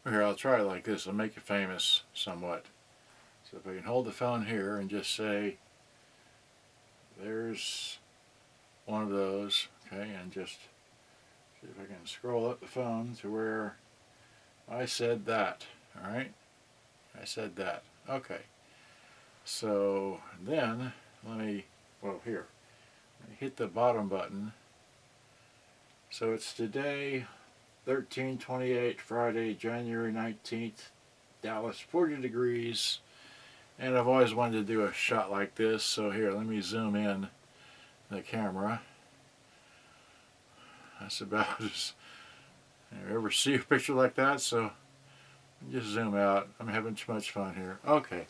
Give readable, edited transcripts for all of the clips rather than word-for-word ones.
Here, I'll try it like this. I'll make it famous somewhat. So if I can hold the phone here and just say, there's one of those, okay, and just see if I can scroll up the phone to where I said that, alright? I said that. Okay. So then, let me hit the bottom button. So it's today, 13/28, Friday, January 19th, Dallas, 40 degrees. And I've always wanted to do a shot like this, so here, let me zoom in the camera. That's about as, you ever see a picture like that? So just zoom out. I'm having too much fun here. Okay,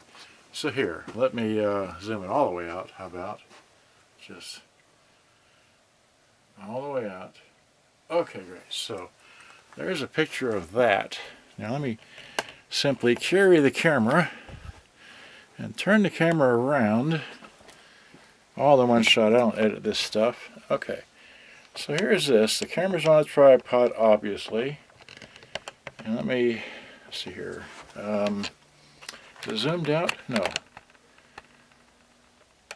so here, let me zoom it all the way out. How about just all the way out? Okay, great. So there's a picture of that. Now let me simply carry the camera and turn the camera around all in one shot. I don't edit this stuff. Okay, so here's this. The camera's on a tripod, obviously. And let me see here. Is it zoomed out? No.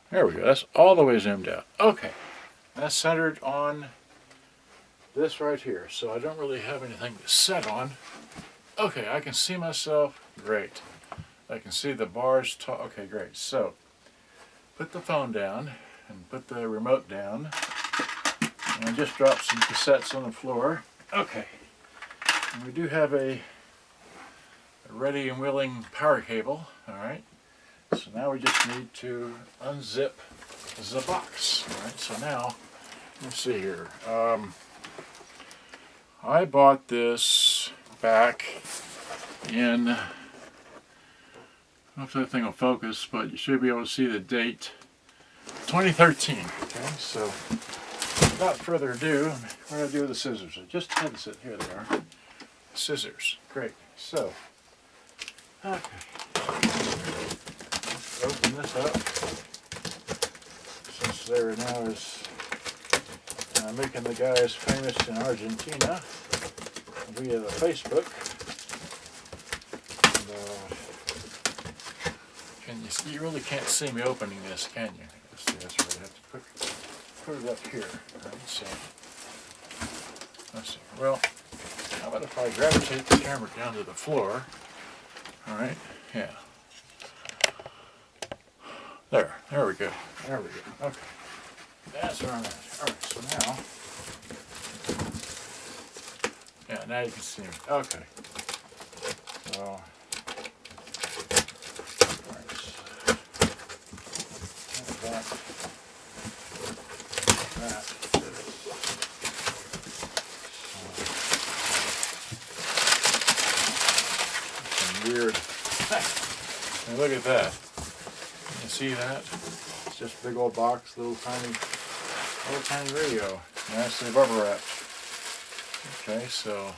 There we go. That's all the way zoomed out. Okay, that's centered on this right here. So I don't really have anything to set on. Okay, I can see myself. Great. I can see the bars. Okay, great. So put the phone down and put the remote down and just drop some cassettes on the floor. Okay, and we do have a ready and willing power cable. Alright, so now we just need to unzip the box. Alright, so now let's see here. I bought this back in, I don't know if that thing will focus, but you should be able to see the date, 2013. Okay, so without further ado, we're going to do the scissors. I just had to sit, here they are. Scissors. Great. So, okay. Let's open this up. Since there now is making the guys famous in Argentina via the Facebook. And, you really can't see me opening this, can you? Let's see, that's where I have to put it up here. Right, so, let's see. Well, how about if I gravitate the camera down to the floor? Alright, yeah. There we go. There we go. Okay. That's where I'm at. Alright, so now, yeah, now you can see me. Okay. So, alright. That. Some weird. And look at that. You see that? It's just a big old box, little tiny radio. Nicely bubble wrapped. Okay, so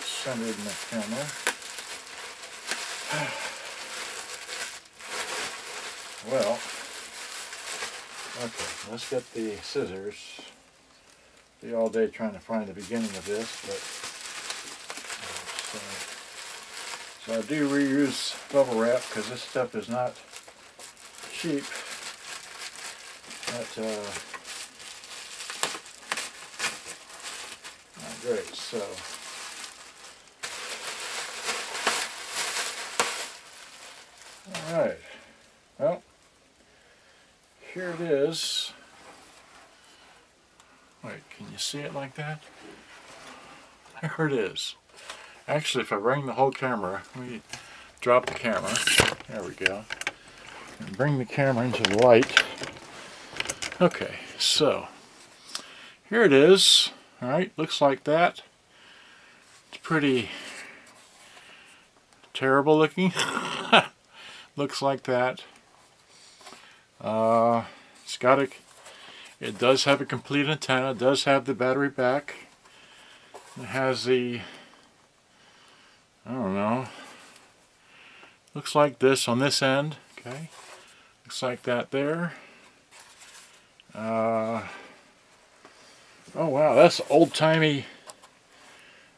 centered in the camera. Well, okay, let's get the scissors. Be all day trying to find the beginning of this, but so I do reuse bubble wrap because this stuff is not cheap. But great. So all right. Well, here it is. Wait, can you see it like that? There it is. Actually, if I bring the whole camera, let me drop the camera. There we go. And bring the camera into the light. Okay, so here it is. All right, looks like that. It's pretty terrible looking. Looks like that. It's got a. It does have a complete antenna. It does have the battery back. It has the. I don't know. Looks like this on this end. Okay. Looks like that there. Oh wow, that's old-timey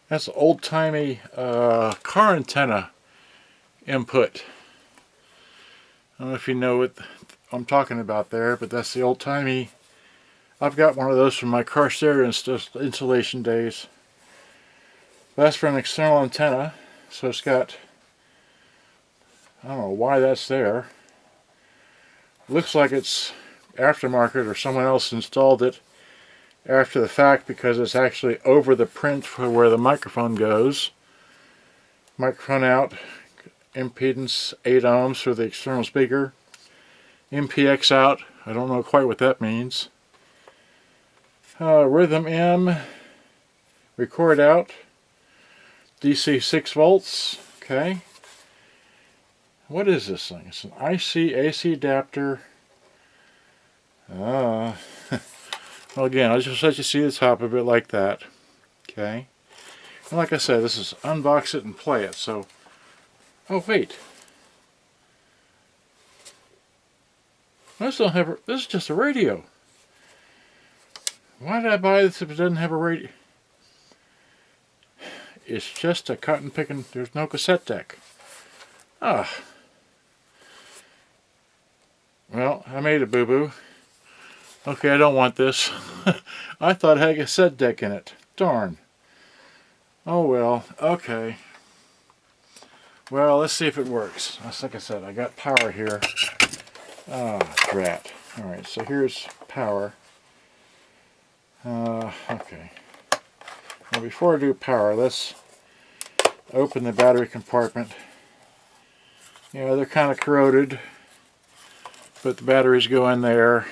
That's an old-timey car antenna input. I don't know if you know what I'm talking about there, but that's the old-timey. I've got one of those from my car stereo installation days. That's for an external antenna, so it's got, I don't know why that's there. Looks like it's aftermarket or someone else installed it after the fact, because it's actually over the print for where the microphone goes. Microphone out, impedance 8 ohms for the external speaker, MPX out, I don't know quite what that means. Rhythm M, record out, DC 6 volts, okay. What is this thing? It's an IC AC adapter. Well, again, I'll just let you see the top of it like that. Okay. And like I said, this is unbox it and play it. So, oh wait. This is just a radio. Why did I buy this if it doesn't have a radio? It's just a cotton picking. There's no cassette deck. Ah. Well, I made a boo-boo. Okay, I don't want this. I thought it had a cassette deck in it. Darn. Oh well, okay. Well, let's see if it works. Like I said, I got power here. Ah, drat. Alright, so here's power. Okay. Now before I do power, let's open the battery compartment. You know, they're kind of corroded, but the batteries go in there.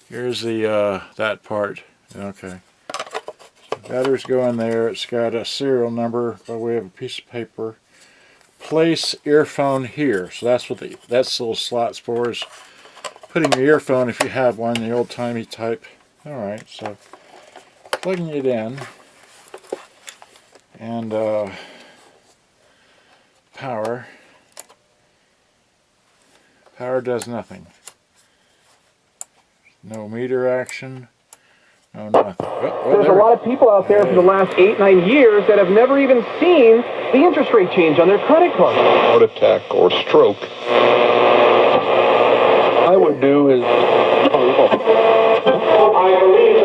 Here's the that part. Okay. So batteries go in there. It's got a serial number by way of a piece of paper. Place earphone here. So that's what that's the little slots for, is putting your earphone if you have one, the old-timey type. Alright, so plugging it in, and power does nothing. No meter action, no nothing. There's a lot of people out there for the last 8-9 years that have never even seen the interest rate change on their credit card. Heart attack or stroke. I would do is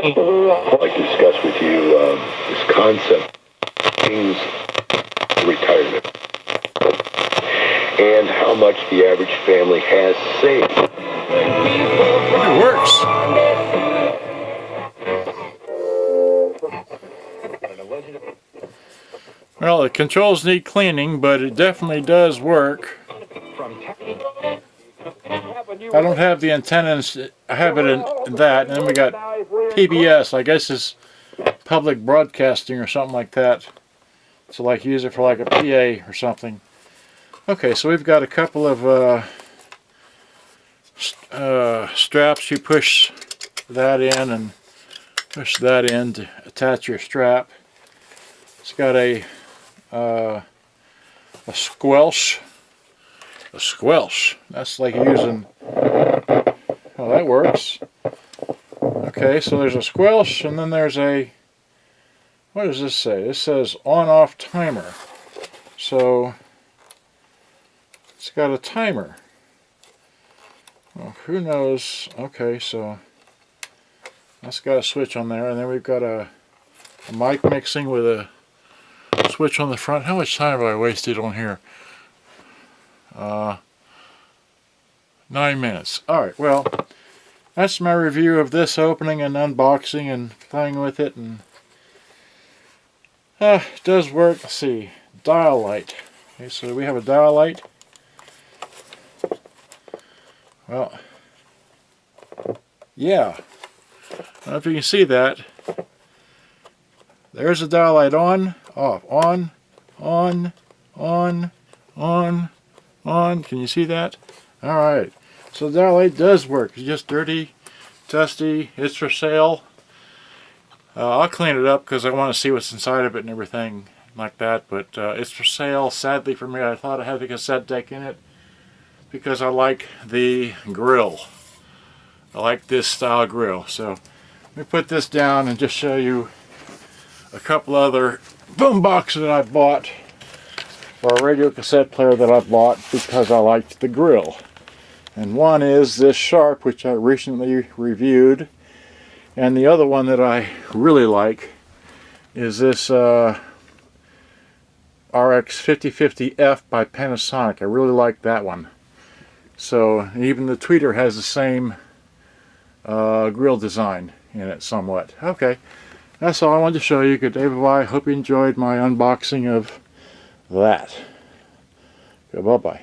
I'd like to discuss with you this concept, things retirement, and how much the average family has saved. It works. Well, the controls need cleaning, but it definitely does work. I don't have the antennas, I have it in that, and then we got PBS, I guess it's public broadcasting or something like that. So like use it for like a PA or something. Okay, so we've got a couple of straps. You push that in and push that in to attach your strap. It's got a squelch. A squelch. That's like using. Oh, that works. Okay, so there's a squelch, and then there's a. What does this say? This says on-off timer. So it's got a timer. Well, who knows? Okay, so that's got a switch on there, and then we've got a mic mixing with a switch on the front. How much time have I wasted on here? 9 minutes. Alright, well, that's my review of this opening and unboxing and playing with it. And it does work. Let's see. Dial light. Okay, so we have a dial light. Well, yeah. I don't know if you can see that. There's the dial light on, off, on, on, on, on, on. Can you see that? Alright. So the dial light does work. It's just dirty, dusty. It's for sale. I'll clean it up because I want to see what's inside of it and everything like that. But it's for sale. Sadly for me, I thought I had the cassette deck in it because I like the grill. I like this style grill. So let me put this down and just show you a couple other boombox that I bought, or a radio cassette player that I bought because I liked the grill. And one is this Sharp, which I recently reviewed, and the other one that I really like is this RX-5050F by Panasonic. I really like that one. So even the tweeter has the same grill design in it somewhat. Okay, that's all I wanted to show you. Good day, bye-bye. Hope you enjoyed my unboxing of that. Bye-bye.